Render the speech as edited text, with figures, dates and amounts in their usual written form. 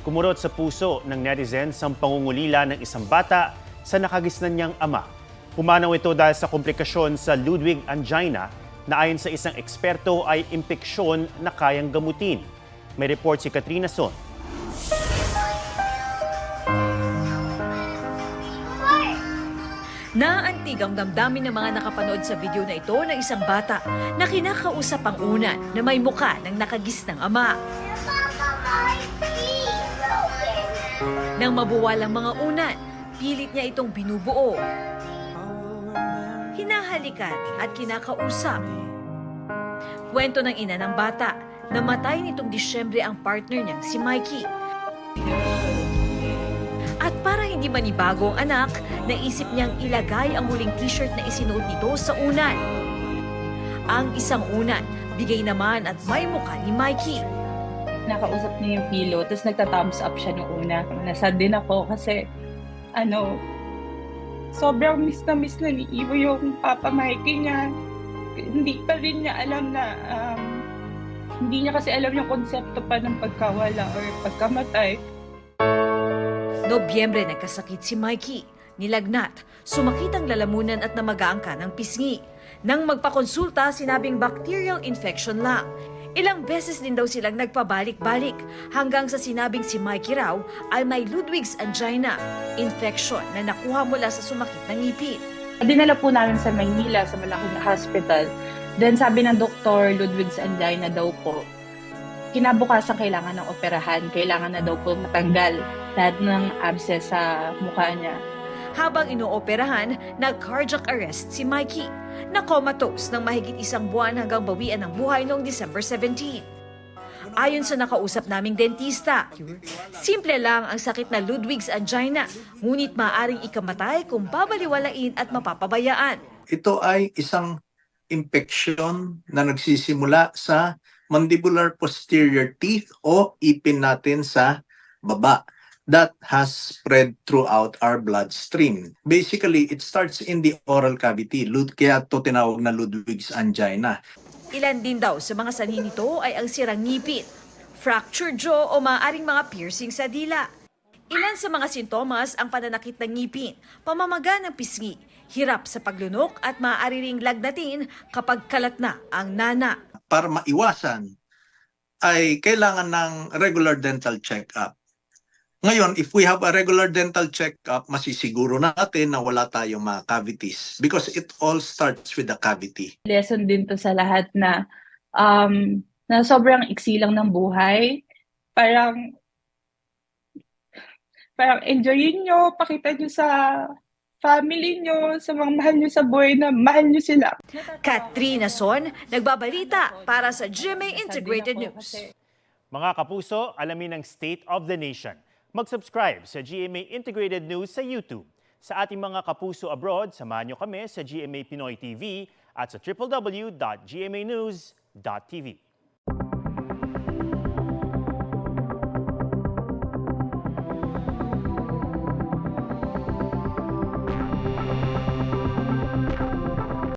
Kumurot sa puso ng netizens ang pangungulila ng isang bata sa nakagisnan niyang ama. Pumanaw ito dahil sa komplikasyon sa Ludwig angina na ayon sa isang eksperto ay impeksyon na kayang gamutin. May report si Katrina Son. Naantig ang damdamin ng mga nakapanood sa video na ito ng isang bata na kinakausap ang unan na may muka ng nakagisnang ama. Nang mabuwal ang mga unan, pilit niya itong binubuo. Hinahalikan at kinakausap. Kwento ng ina ng bata, namatay nitong Disyembre ang partner niyang si Mikey. At para hindi manibago ang anak, naisip niyang ilagay ang huling t-shirt na isinuot nito sa unan. Ang isang unan, bigay naman at may mukha ni Mikey. Nakausap niya yung pillow, tapos nagta-thumbs up siya nung una. Nasad din ako kasi, sobrang miss na ni Ivo yung Papa Mikey niya. Hindi pa rin niya alam na, hindi niya kasi alam yung konsepto pa ng pagkawala or pagkamatay. Nobyembre nagkasakit si Mikey. Nilagnat, sumakit ang lalamunan at namagaan ka ng pisngi. Nang magpakonsulta, sinabing bacterial infection lang. Ilang beses din daw silang nagpabalik-balik hanggang sa sinabing si Mikey raw ay may Ludwig's angina, infection na nakuha mula sa sumakit ng ngipin. Dinala po namin sa Maynila, sa malaking hospital. Then sabi ng doktor, Ludwig's angina daw po. Kinabukasan kailangan ng operahan, kailangan na daw po matanggal lahat ng abscess sa mukha niya. Habang inooperahan, nag-cardiac arrest si Mikey. Na-comatose ng mahigit isang buwan hanggang bawian ng buhay noong December 17. Ayon sa nakausap naming dentista, simple lang ang sakit na Ludwig's angina, ngunit maaaring ikamatay kung babaliwalain at mapapabayaan. Ito ay isang infection na nagsisimula sa mandibular posterior teeth o ipin natin sa baba that has spread throughout our bloodstream. Basically, it starts in the oral cavity, kaya ito tinawag na Ludwig's angina. Ilan din daw sa mga sanhi nito ay ang sirang ngipin, fractured jaw o maaaring mga piercing sa dila. Ilan sa mga sintomas ang pananakit ng ngipin, pamamaga ng pisngi, hirap sa paglunok at maaari ring lagnatin kapag kalat na ang nana. Para maiwasan ay kailangan ng regular dental check-up. Ngayon, if we have a regular dental check-up, masisiguro natin na wala tayong mga cavities because it all starts with the cavity. Lesson din to sa lahat na sobrang iksi lang ng buhay. Parang enjoyin nyo, pakita nyo sa family nyo, sa mga mahal nyo sa buhay na mahal nyo sila. Katrina Son, nagbabalita para sa GMA Integrated News. Mga kapuso, alamin ang State of the Nation. Mag-subscribe sa GMA Integrated News sa YouTube. Sa ating mga kapuso abroad, samahan nyo kami sa GMA Pinoy TV at sa www.gmanews.tv.